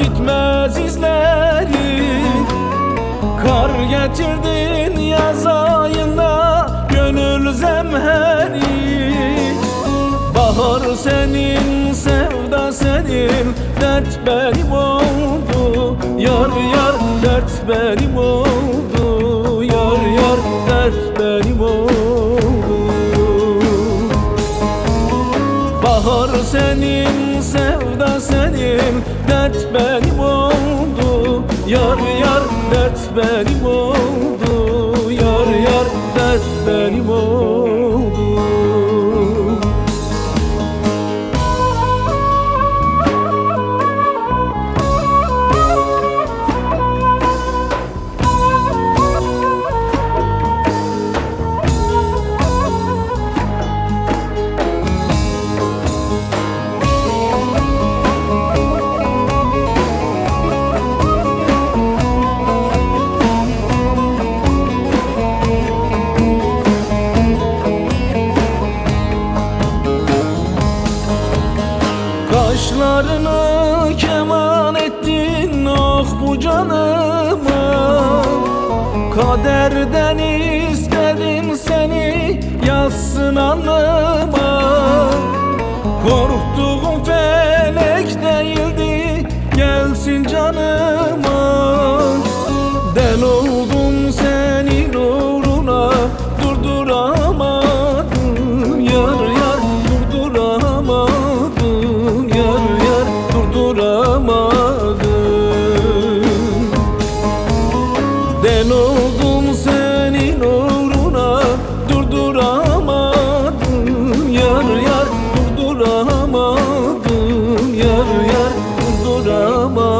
gitmez izleri. Kar getirdin yaz ayında gönül zemheri. Bahar senin, sevda senin, dert benim oldu. Yar yar dert benim oldu. Yar yar dert benim oldu. Bahar senin, sevda senin, dert benim oldu. Yar yar dert benim oldu. Yar yar dert benim oldu. Kaşlarını keman ettin ah bu canıma. Kaderden istedim seni yazsın alnıma. Korktuğum felek değildi gelsin canıma. Del oldum senin uğruna durduramadım. Yar yar durduramadım. Yar yar durduramadım. Del oldum senin uğruna durduramadım. Yar yar durduramadım. Yar yar durduramadım.